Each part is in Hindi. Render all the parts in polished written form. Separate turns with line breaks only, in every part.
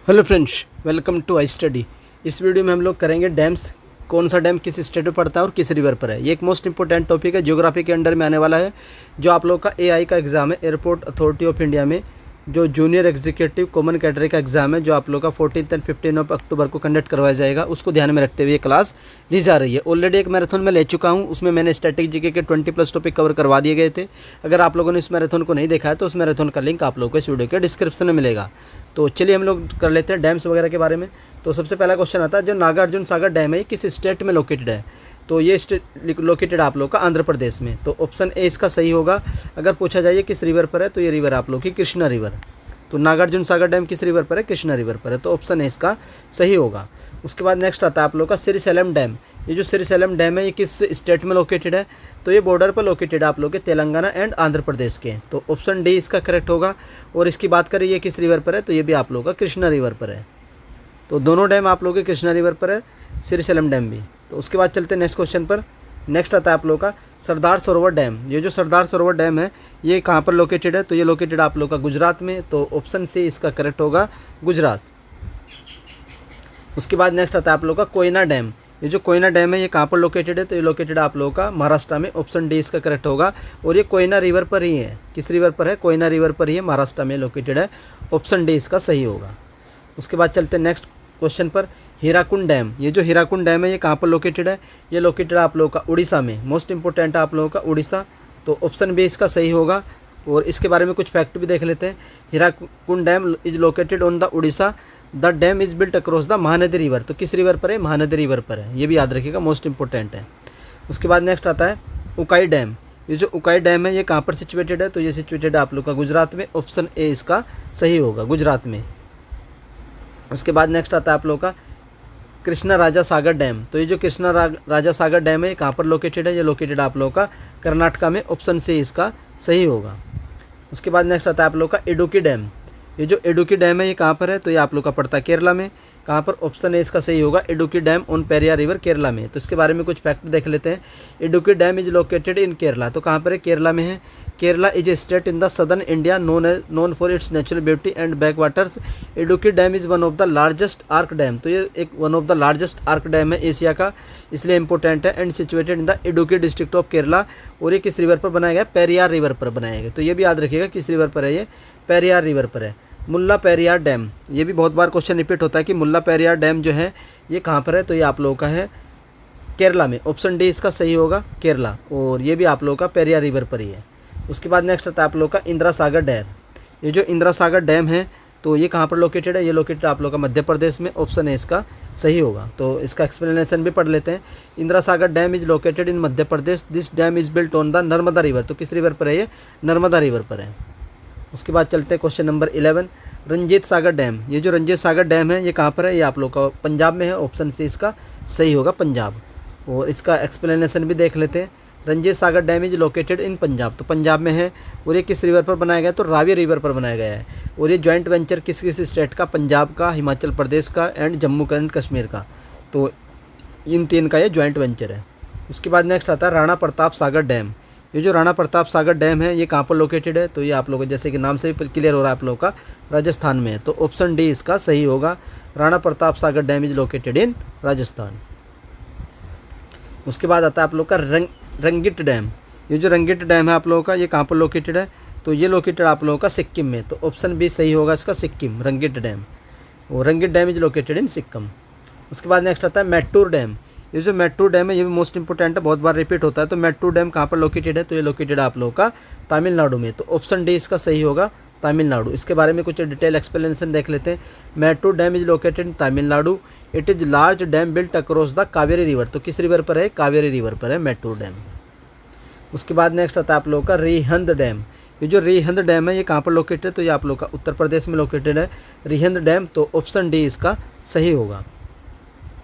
Hello friends, welcome to I study. इस वीडियो में हम लोग करेंगे डैम्स, कौन सा डैम किस स्टेट में पड़ता है और किस रिवर पर है। ये एक मोस्ट इंपॉर्टेंट टॉपिक है, ज्योग्राफी के अंडर में आने वाला है। जो आप लोग का एआई का एग्ज़ाम है, एयरपोर्ट अथॉरिटी ऑफ इंडिया में, जो जूनियर एग्जीक्यूटिव कॉमन कैटेगरी का एग्ज़ाम है, जो आप लोग का 14 एंड 15 ऑफ अक्टूबर को कंडक्ट करवाया जाएगा, उसको ध्यान में रखते हुए ये क्लास ली जा रही है। ऑलरेडी एक मैराथन में ले चुका हूँ, उसमें मैंने स्टैटिक जीके के 20+ टॉपिक कवर करवा दिए गए थे। अगर आप लोगों ने इस मैराथन को नहीं देखा है तो उस मैराथन का लिंक आप लोगों को इस वीडियो के डिस्क्रिप्शन में मिलेगा। तो चलिए हम लोग कर लेते हैं डैम्स वगैरह के बारे में। तो सबसे पहला क्वेश्चन आता है, जो नागार्जुन सागर डैम है ये किस स्टेट में लोकेटेड है। तो ये स्टेट लोकेटेड आप लोग का आंध्र प्रदेश में। तो ऑप्शन ए इसका सही होगा। अगर पूछा जाए किस रिवर पर है, तो ये रिवर आप लोग की कृष्णा रिवर। तो नागार्जुन सागर डैम किस रिवर पर है, कृष्णा रिवर पर है। तो ऑप्शन ए इसका सही होगा। उसके बाद नेक्स्ट आता है आप लोग का श्रीशैलम डैम। ये जो श्रीशैलम डैम है ये किस स्टेट में लोकेटेड है, तो ये बॉर्डर पर लोकेटेड है आप लोग के तेलंगाना एंड आंध्र प्रदेश के। तो ऑप्शन डी इसका करेक्ट होगा। और इसकी बात करें ये किस रिवर पर है, तो ये भी आप लोग का कृष्णा रिवर पर है। तो दोनों डैम आप लोग के कृष्णा रिवर पर है, श्रीशैलम डैम भी। तो उसके बाद चलते हैं नेक्स्ट क्वेश्चन पर। नेक्स्ट आता है आप लोग का सरदार सरोवर डैम। ये जो सरदार सरोवर डैम है ये कहाँ पर लोकेटेड है, तो ये लोकेटेड आप लोग का गुजरात में। तो ऑप्शन सी इसका करेक्ट होगा, गुजरात। उसके बाद नेक्स्ट आता है आप लोग का कोयना डैम। ये जो कोयना डैम है ये कहाँ पर लोकेटेड है, तो ये लोकेटेड आप लोगों का महाराष्ट्र में। ऑप्शन डी इसका करेक्ट होगा। और ये कोयना रिवर पर ही है। किस रिवर पर है, कोयना रिवर पर ही है, महाराष्ट्र में लोकेटेड है। ऑप्शन डी इसका सही होगा। उसके बाद चलते हैं नेक्स्ट क्वेश्चन पर। हीराकुंड डैम। ये जो हीराकुंड डैम है ये कहाँ पर लोकेटेड है, ये लोकेटेड आप लोगों का उड़ीसा में। मोस्ट इंपॉर्टेंट है आप लोगों का उड़ीसा। तो ऑप्शन बी इसका सही होगा। और इसके बारे में कुछ फैक्ट भी देख लेते हैं। Hirakud dam is located on the Orissa. The dam is built across the Mahanadi river. तो किस रिवर पर है, महानदी रिवर पर है। ये भी याद रखिएगा, मोस्ट इंपॉर्टेंट है। उसके बाद नेक्स्ट आता है उकाई डैम। ये जो उकाई डैम है ये कहाँ पर सिचुएटेड है, तो ये सिचुएटेड है आप लोग का गुजरात में। ऑप्शन ए इसका सही होगा, गुजरात में। उसके बाद नेक्स्ट आता है आप लोग का कृष्णा राजा सागर डैम। तो ये जो कृष्णा राजा सागर डैम है ये कहाँ पर लोकेटेड है, ये लोकेटेड आप लोगों का कर्नाटका में। ऑप्शन सी इसका सही होगा। उसके बाद नेक्स्ट आता है आप लोग का इडुक्की डैम। ये जो इडुक्की डैम है ये कहाँ पर है, तो ये आप लोग का पड़ता है केरला में। कहाँ पर, ऑप्शन ए इसका सही होगा, Idukki dam on Periyar river, Kerala में। तो इसके बारे में कुछ फैक्ट देख लेते हैं। इडुक्की डैम इज लोकेटेड इन केरला। तो कहाँ पर है, केरला में है। Kerala is a state in the southern India known for its natural beauty and back waters. Idukki dam is one of the largest arc dam. तो ये एक one of the largest arc dam है एशिया का, इसलिए इंपॉर्टेंट है। And situated in the Idukki district of Kerala. और ये किस रिवर पर बनाया गया, पेरियार रिवर पर बनाया गया। तो ये भी याद रखिएगा किस रिवर पर है, ये पेरियार रिवर पर है। मुल्ला पेरियार डैम, ये भी बहुत बार क्वेश्चन रिपीट होता है कि मुल्ला पेरियार डैम जो है ये कहाँ पर है, तो ये आप लोगों का है केरला में। ऑप्शन डी इसका सही होगा, केरला। और ये भी आप लोगों का पेरियार रिवर पर ही है। उसके बाद नेक्स्ट आता है आप लोग का इंदिरा सागर डैम। ये जो इंदिरा सागर डैम है तो ये कहाँ पर लोकेटेड है, ये लोकेटेड आप लोग का मध्य प्रदेश में। ऑप्शन ए इसका सही होगा। तो इसका एक्सप्लेनेशन भी पढ़ लेते हैं। Indira Sagar dam is located in Madhya Pradesh. This dam is built on the Narmada river. तो किस रिवर पर है, ये नर्मदा रिवर पर है। उसके बाद चलते हैं question number 11, Ranjit Sagar dam. ये जो रंजीत सागर डैम है ये कहाँ पर है, ये आप लोग का पंजाब में है। ऑप्शन सी इसका सही होगा, पंजाब। और इसका एक्सप्लेनेशन भी देख लेते हैं। Ranjit Sagar dam is located in Punjab. तो पंजाब में है। और ये किस रिवर पर बनाया गया है, तो रावी रिवर पर बनाया गया है। और ये जॉइंट वेंचर किस किस स्टेट का, पंजाब का, हिमाचल प्रदेश का एंड जम्मू एंड कश्मीर का। तो इन तीन का ये जॉइंट वेंचर है। उसके बाद नेक्स्ट आता है राणा प्रताप सागर डैम। ये जो राणा प्रताप सागर डैम है ये कहाँ पर लोकेटेड है, तो ये आप लोग जैसे कि नाम से भी क्लियर हो रहा है आप लोगों का, राजस्थान में है। तो ऑप्शन डी इसका सही होगा, Rana Pratap Sagar dam is located in Rajasthan. उसके बाद आता है आप लोग का रंगित डैम। ये जो रंगित डैम है आप लोगों का ये कहाँ पर लोकेटेड है, तो ये लोकेटेड आप लोगों का सिक्किम में। तो ऑप्शन बी सही होगा इसका, सिक्किम, रंगित डैम। और Rangit dam is located in Sikkim. उसके बाद नेक्स्ट आता है मैट्टूर डैम। ये जो मैट्टूर डैम है ये भी मोस्ट इंपॉर्टेंट है, बहुत बार रिपीट होता है। तो मैट्टूर डैम कहाँ पर लोकेटेड है, तो ये लोकेटेड है आप लोगों का तमिलनाडु में। तो ऑप्शन डी इसका सही होगा, तमिलनाडु। इसके बारे में कुछ डिटेल एक्सप्लेनेशन देख लेते हैं। Mettur dam is located in Tamil Nadu. It is large dam built across the Kaveri river. तो किस रिवर पर है, कावेरी रिवर पर है मैट्टूर डैम। उसके बाद नेक्स्ट आता है आप लोगों का रिहंद डैम। ये जो रिहंद डैम है ये कहाँ पर लोकेटेड है, तो ये आप लोग का उत्तर प्रदेश में लोकेटेड है, रिहंद डैम। तो ऑप्शन डी इसका सही होगा।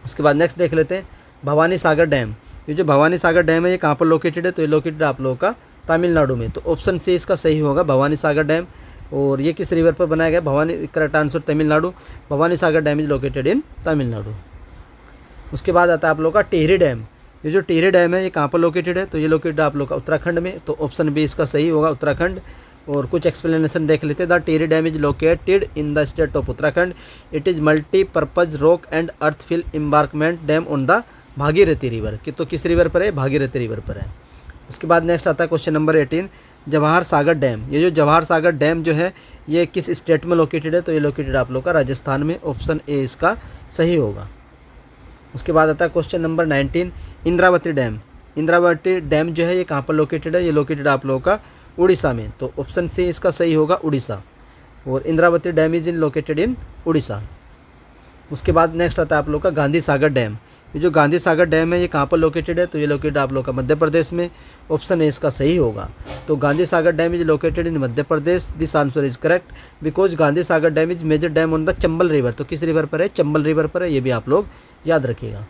उसके बाद नेक्स्ट देख लेते हैं भवानी सागर डैम। ये जो भवानी सागर डैम है ये कहाँ पर लोकेटेड है, तो ये लोकेटेड आप लोगों का तमिलनाडु में। तो ऑप्शन सी इसका सही होगा, भवानी सागर डैम। और ये किस रिवर पर बनाया गया, Bhavani, correct answer Tamil Nadu. Bhavani Sagar dam is located in Tamil Nadu. उसके बाद आता है आप लोग का टिहरी डैम। ये जो टिहरी डैम है ये कहाँ पर लोकेटेड है, तो ये लोकेटेड आप लोग का उत्तराखंड में। तो ऑप्शन बी इसका सही होगा, उत्तराखंड। और कुछ एक्सप्लेनेशन देख लेते हैं। The Tehri dam is located in the state of Uttarakhand. It is multipurpose rock and earthfill embankment dam on the Bhagirathi river. कि तो किस रिवर पर है? भागीरथी रिवर पर है। उसके बाद नेक्स्ट आता है question number 18, Jawahar Sagar dam. ये जो जवाहर सागर डैम जो है ये किस स्टेट में लोकेटेड है? तो ये लोकेटेड आप लोग का राजस्थान में। ऑप्शन ए इसका सही होगा। उसके बाद आता है question number 19, Indravati dam. Indravati dam जो है ये कहाँ पर लोकेटेड है? ये लोकेटेड आप लोगों का उड़ीसा में। तो ऑप्शन सी इसका सही होगा, उड़ीसा। और Indravati dam is in located in Orissa. उसके बाद नेक्स्ट आता है आप लोग का गांधी सागर डैम। ये जो गांधी सागर डैम है ये कहाँ पर लोकेटेड है? तो ये लोकेटेड आप लोग का मध्य प्रदेश में। ऑप्शन ए इसका सही होगा। तो Gandhi Sagar dam is located in Madhya Pradesh. This answer is correct because Gandhi Sagar dam is major dam on the Chambal river. तो किस रिवर पर है? चंबल रिवर पर है। ये भी आप लोग याद रखिएगा।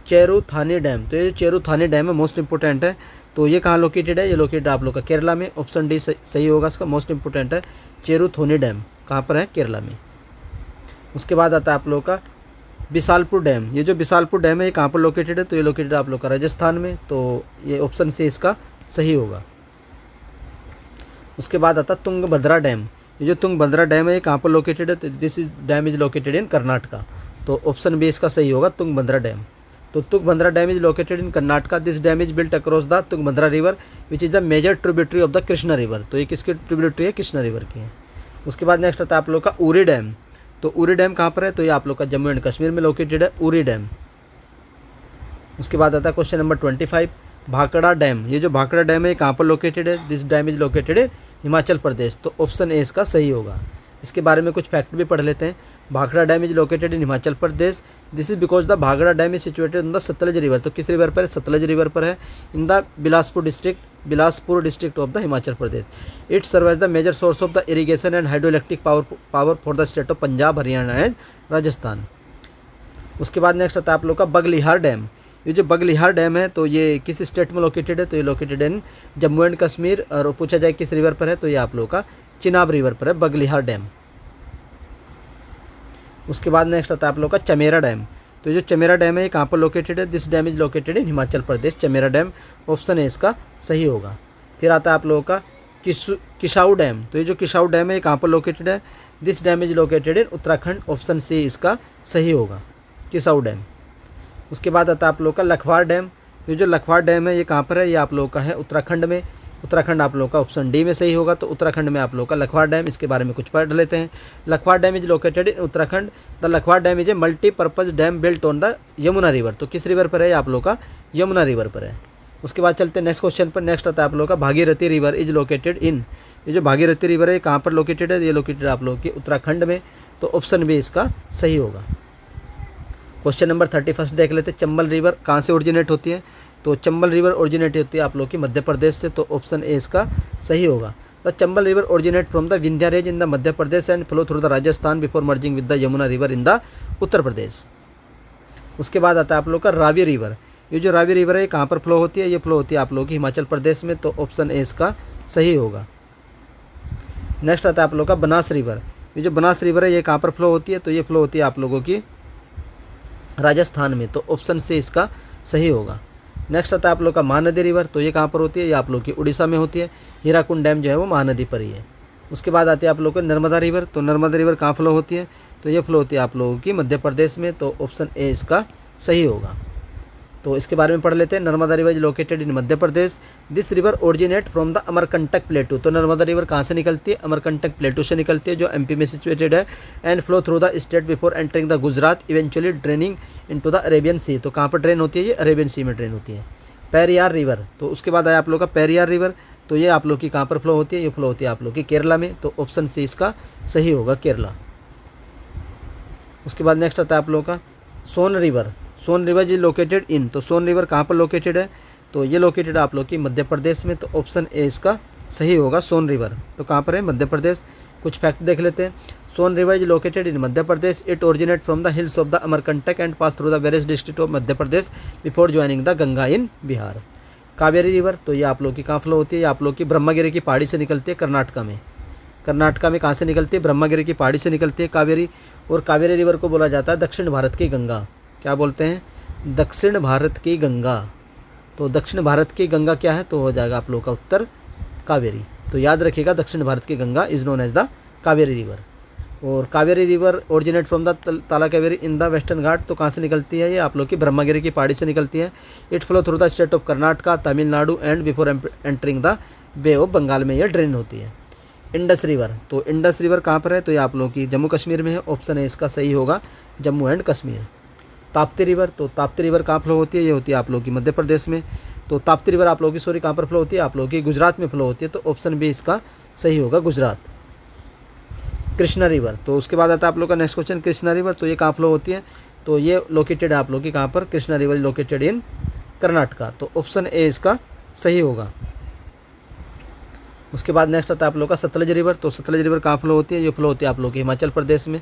चेरुथानी डैम। तो ये चेरुथानी डैम है, मोस्ट इंपॉर्टेंट है। तो ये कहाँ लोकेटेड है? ये लोकेटेड आप लोग का केरला में। ऑप्शन डी सही होगा इसका, मोस्ट इंपॉर्टेंट है। चेरुथानी डैम कहाँ पर है? केरला में। उसके बाद आता है आप लोग का बिसालपुर डैम। ये जो बिसालपुर डैम है ये कहाँ पर लोकेटेड है? तो ये लोकेटेड आप लोग का राजस्थान में। तो ये ऑप्शन सी इसका सही होगा। उसके बाद आता तुंगभद्रा डैम। ये जो तुंगभद्रा डैम है ये कहाँ पर लोकेटेड है? तो this dam is located in Karnataka. तो ऑप्शन बी इसका सही होगा, तुंगभद्रा डैम। तो Tungabhadra dam is located in Karnataka. This dam is built across the Tungabhadra river which is the major tributary of the Krishna river. तो ये किसकी ट्रिब्यूटरी है? कृष्णा रिवर की है। उसके बाद नेक्स्ट आता है आप लोग का उरी डैम। तो उरी डैम कहाँ पर है? तो ये आप लोग का जम्मू एंड कश्मीर में लोकेटेड है, उरी डैम। उसके बाद आता है क्वेश्चन नंबर 25, भाखड़ा डैम। ये जो भाखड़ा डैम है ये कहाँ पर लोकेटेड है? This dam is located in Himachal Pradesh. तो ऑप्शन ए इसका सही होगा। इसके बारे में कुछ फैक्ट भी पढ़ लेते हैं। Bhakra dam is located in Himachal Pradesh. This is because the Bhakra dam is situated in the Sutlej river. तो किस रिवर पर है? सतलज रिवर पर है, in the Bilaspur district of the Himachal Pradesh. It serve as the major source of the irrigation and hydroelectric power for the state of Punjab, Haryana and Rajasthan. उसके बाद नेक्स्ट आता है आप लोग का बगलिहार डैम। ये जो बगलिहार डैम है तो ये किस स्टेट में लोकेटेड है? तो ये located in Jammu and Kashmir. और पूछा जाए किस रिवर पर है? तो ये आप लोग का चिनाब रिवर पर है, बगलिहार डैम। उसके बाद नेक्स्ट आता है आप लोग का चमेरा डैम। तो ये जो चमेरा डैम है ये कहाँ पर लोकेटेड है? This dam is located in Himachal Pradesh, Chamera dam. Option A इसका सही होगा। फिर आता है आप लोगों का किसाऊ डैम। तो ये जो किसाऊ डैम है ये कहाँ पर लोकेटेड है? This dam is located in Uttarakhand. Option C इसका सही होगा, किसाऊ डैम। उसके बाद आता है आप लोग का लखवार डैम। ये जो लखवार डैम है ये कहाँ पर है? ये आप लोगों का है उत्तराखंड में। उत्तराखंड आप लोग का ऑप्शन डी में सही होगा। तो उत्तराखंड में आप लोग का लखवार डैम। इसके बारे में कुछ पढ़ लेते हैं। Lakhwar dam is located in Uttarakhand. The Lakhwar dam is a multipurpose dam built on the Yamuna river. तो किस रिवर पर है? आप लोग का यमुना रिवर पर है। उसके बाद चलते हैं नेक्स्ट क्वेश्चन पर। नेक्स्ट आता है आप लोग का भागीरथी रिवर इज लोकेटेड इन। ये जो भागीरथी रिवर है कहाँ पर लोकेटेड है? ये लोकेटेड आप लोग की उत्तराखंड में। तो ऑप्शन बी इसका सही होगा। क्वेश्चन नंबर 31 देख लेते हैं। चंबल रिवर कहाँ से ओरिजिनेट होती है? तो चंबल रिवर ओरिजिनेट होती है आप लोग की मध्य प्रदेश से। तो ऑप्शन ए इसका सही होगा। The Chambal river originate from the Vindhya range in the Madhya Pradesh and flow through the Rajasthan before merging with the Yamuna river in the Uttar Pradesh. उसके बाद आता है आप लोग का रावी रिवर। ये जो रावी रिवर है ये कहाँ पर फ्लो होती है? ये फ्लो होती है आप लोग की हिमाचल प्रदेश में। तो ऑप्शन ए इसका सही होगा। नेक्स्ट आता है आप लोग का बनास रिवर। ये जो बनास रिवर है ये कहाँ पर फ्लो होती है? तो ये फ्लो होती है आप लोगों की राजस्थान में। तो ऑप्शन सी इसका सही होगा। नेक्स्ट आता है आप लोग का महानदी रिवर। तो ये कहाँ पर होती है? ये आप लोग की उड़ीसा में होती है। हीराकुंड डैम जो है वो महानदी पर ही है। उसके बाद आती है आप लोग को नर्मदा रिवर। तो नर्मदा रिवर कहाँ फ्लो होती है? तो ये फ्लो होती है आप लोगों की मध्य प्रदेश में। तो ऑप्शन ए इसका सही होगा। तो इसके बारे में पढ़ लेते हैं। Narmada river is located in Madhya Pradesh. This river originate from the Amarkantak प्लेटू। तो नर्मदा रिवर कहाँ से निकलती है? अमरकंटक प्लेटू से निकलती है जो एमपी में सिचुएटेड है। And flow through the state before entering the Gujarat, eventually draining into the Arabian sea. तो कहाँ पर ड्रेन होती है? ये अरेबियन सी में ड्रेन होती है। पेरियार रिवर। तो उसके बाद आया आप लोग का पेरियार रिवर। तो ये आप लोग की कहाँ पर फ्लो होती है? ये फ्लो होती है आप लोग की केरला में। तो ऑप्शन सी इसका सही होगा, केरला। उसके बाद नेक्स्ट आता है आप लोग का Son river. Son river is located in. तो सोन रिवर कहाँ पर लोकेटेड है? तो ये लोकेटेड आप लोग की मध्य प्रदेश में। तो ऑप्शन ए इसका सही होगा, सोन रिवर। तो कहाँ पर है? मध्य प्रदेश। कुछ फैक्ट देख लेते हैं। Son river is located in Madhya Pradesh. It originate from the hills of the Amarkantak and pass through the various district of Madhya Pradesh before joining the Ganga in Bihar. Kaveri river. तो ये आप लोग की कहाँ फ्लो होती है? ये आप लोग की ब्रह्मगिरी की पहाड़ी से निकलती है, कर्नाटका में। कर्नाटका में कहाँ से निकलती है? ब्रह्मगिरी की पहाड़ी से निकलती है कावेरी। और कावेरी रिवर को बोला जाता है दक्षिण भारत की गंगा। क्या बोलते हैं? दक्षिण भारत की गंगा। तो दक्षिण भारत की गंगा क्या है? तो हो जाएगा आप लोग का उत्तर कावेरी। तो याद रखिएगा दक्षिण भारत की Ganga is known as the Kaveri river. और Kaveri river originate from the Talakaveri in the western ghat, तो कहाँ से निकलती है ये आप लोग की ब्रह्मगिरी की पहाड़ी से निकलती है। It flow through the state of Karnataka, Tamil Nadu and before entering the bay of Bengal में ये ड्रेन होती है। इंडस रिवर, तो इंडस रिवर कहाँ पर है, तो ये आप लोग की जम्मू कश्मीर में है। ऑप्शन है इसका सही होगा जम्मू एंड कश्मीर। ताप्ती रिवर, तो ताप्ती रिवर कहाँ फ्लो होती है, ये होती है आप लोग की मध्य प्रदेश में। तो ताप्ती रिवर आप लोगों की सॉरी कहाँ पर फ्लो होती है, आप लोगों की गुजरात में फ्लो होती है। तो ऑप्शन बी इसका सही होगा गुजरात। कृष्णा रिवर, तो उसके बाद आता है आप लोग का नेक्स्ट क्वेश्चन कृष्णा रिवर, तो ये कहाँ फ्लो होती है, तो ये लोकेटेड है आप लोग की कहाँ पर, Krishna river located in Karnataka. तो ऑप्शन ए इसका सही होगा। उसके बाद नेक्स्ट आता है आप लोग का सतलज रिवर, तो सतलज रिवर कहाँ फ्लो होती है, ये फ्लो होती है आप लोग की हिमाचल प्रदेश में।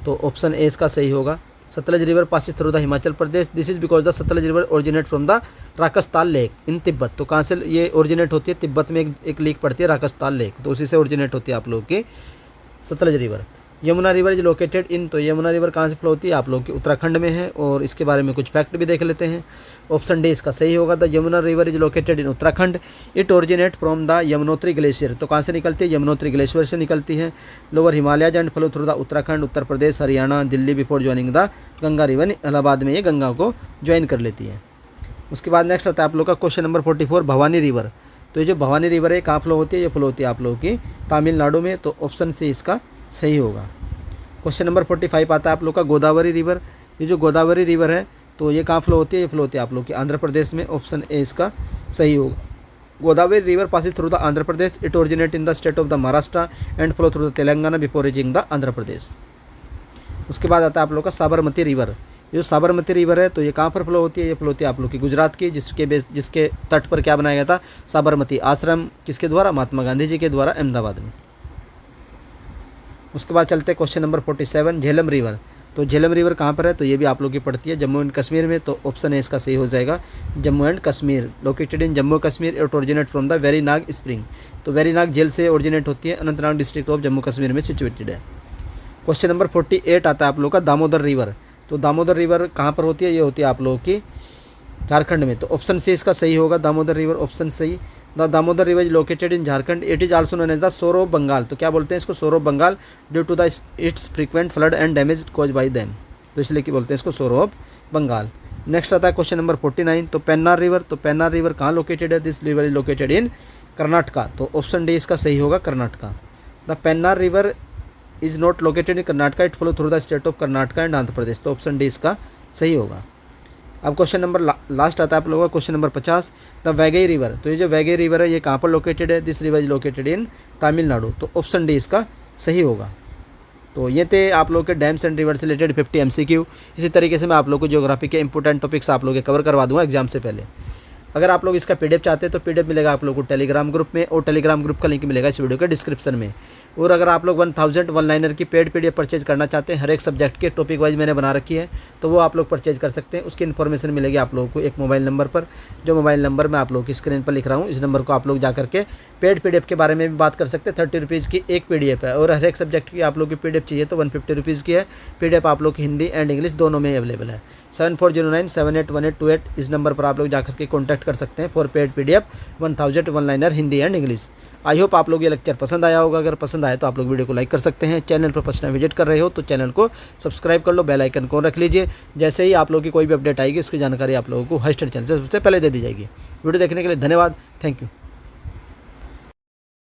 तो ऑप्शन ए इसका सही होगा। Sutlej river passes through the Himachal Pradesh, this is because the Sutlej river originate from the Rakastal lake in Tibet. तो कहाँ से ये ओरिजिनेट होती है, तिब्बत में एक लेक पड़ती है राकस्ताल लेक, तो उसी से ओरिजिनेट होती है आप लोग की Sutlej river. Yamuna river is located in, तो यमुना रिवर कहाँ से फ्लो होती है, आप लोग की उत्तराखंड में है। और इसके बारे में कुछ फैक्ट भी देख लेते हैं। ऑप्शन डी इसका सही होगा। The Yamuna river is located in Uttarakhand, it originate from the Yamunotri glacier. तो कहाँ से निकलती है, यमुनोत्री ग्लेशियर से निकलती है। Lower Himalayas and flow through the Uttarakhand, Uttar Pradesh, Haryana, Delhi before joining the Ganga river. Allahabad में ये गंगा को ज्वाइन कर लेती है। उसके बाद नेक्स्ट आता है आप लोग का क्वेश्चन नंबर 44 भवानी रिवर। तो ये जो भवानी रिवर है कहाँ फ्लो होती है, ये फ्लो होती है आप लोगों की तमिलनाडु में। तो ऑप्शन सी इसका सही होगा। क्वेश्चन नंबर 45 आता है आप लोग का गोदावरी रिवर। ये जो गोदावरी रिवर है तो ये कहाँ फ्लो होती है, ये फ्लो होती है आप लोग की आंध्र प्रदेश में। ऑप्शन ए इसका सही होगा। Godavari river passes through the Andhra Pradesh, it originate in the state of the Maharashtra and flow through the Telangana before reaching the Andhra Pradesh. उसके बाद आता है आप लोग का साबरमती रिवर। ये जो साबरमती रिवर है तो ये कहाँ पर फ्लो होती है, ये फ्लो होती है आप लोग की गुजरात की, जिसके तट पर क्या बनाया गया था, साबरमती आश्रम। किसके द्वारा, महात्मा गांधी जी के द्वारा अहमदाबाद में। उसके बाद चलते क्वेश्चन नंबर 47 झेलम रिवर। तो झेलम रिवर कहाँ पर है, तो ये भी आप लोग की पड़ती है जम्मू एंड कश्मीर में। तो ऑप्शन है इसका सही हो जाएगा Jammu and Kashmir, located in Jammu Kashmir. It originate from the Verinag spring. तो वेरीनाग झील से ओरिजिनेट होती है, अनंतनाग डिस्ट्रिक्ट ऑफ जम्मू कश्मीर में सिचुएटेड है। क्वेश्चन नंबर 48 आता है आप लोग का दामोदर रिवर। तो दामोदर रिवर कहाँ पर होती है, ये होती है आप लोगों की झारखंड में। तो ऑप्शन सी इसका सही होगा दामोदर रिवर, ऑप्शन सही। The Damodar river is located in Jharkhand, it is also known as the sorrow of Bengal. तो क्या बोलते हैं इसको, sorrow of Bengal, due to the its frequent flood and damage cause by them. तो इसलिए क्या बोलते हैं इसको, सोर ऑफ बंगाल। नेक्स्ट आता है क्वेश्चन नंबर 49। तो पेन्नार रिवर। तो पेन्नार रिवर कहाँ लोकेटेड है, this river is located in Karnataka. तो ऑप्शन डी इसका सही होगा Karnataka. The Pennar river is not located in Karnataka, it flow through the state of Karnataka and Andhra Pradesh. तो ऑप्शन डी इसका सही होगा। अब क्वेश्चन नंबर लास्ट आता है आप लोगों का question number 50 the Vaigai river. तो ये जो वैगई रिवर है ये कहाँ पर लोकेटेड है, this river is located in Tamil Nadu. तो ऑप्शन डी इसका सही होगा। तो ये थे आप लोग के डैम्स एंड रिवर से रिलेटेड 50 MCQ। इसी तरीके से मैं आप लोग को ज्योग्राफी के इंपॉर्टेंट टॉपिक्स आप लोग के कवर करवा दूंगा एग्जाम से पहले। अगर आप लोग इसका PDF चाहते हैं तो PDF मिलेगा आप लोग को टेलीग्राम ग्रुप में, और टेलीग्राम ग्रुप का लिंक मिलेगा इस वीडियो के डिस्क्रिप्शन में। और अगर आप लोग 1000 वन लाइनर की पेड PDF परचेज करना चाहते हैं, हर एक सब्जेक्ट के टॉपिक वाइज मैंने बना रखी है, तो वो आप लोग परचेज कर सकते हैं। उसकी इन्फॉर्मेशन मिलेगी आप लोगों को एक मोबाइल नंबर पर, जो मोबाइल नंबर मैं आप लोग की स्क्रीन पर लिख रहा हूँ। इस नंबर को आप लोग जा करके पेड PDF के बारे में भी बात कर सकते हैं। 30 रुपीज़ की एक PDF है, और हर एक सब्जेक्ट की आप लोग की PDF चाहिए तो 150 रुपीज़ की है। PDF आप लोग की हिंदी एंड इंग्लिश दोनों में अवेलेबल है। 7409781828 इस नंबर पर आप लोग जाकर के कॉन्टैक्ट कर सकते हैं for paid PDF 1000 one liner Hindi and English. I hope आप लोग ये लेक्चर पसंद आया होगा। अगर पसंद आए तो आप लोग वीडियो को लाइक कर सकते हैं। चैनल पर फर्स्ट टाइम विजिट कर रहे हो तो चैनल को सब्सक्राइब कर लो, बेल आइकन को रख लीजिए। जैसे ही आप लोग की कोई भी अपडेट आएगी उसकी जानकारी आप लोगों को हॉटस्टार चैनल से सबसे पहले दे दी जाएगी। वीडियो देखने के लिए धन्यवाद, थैंक यू।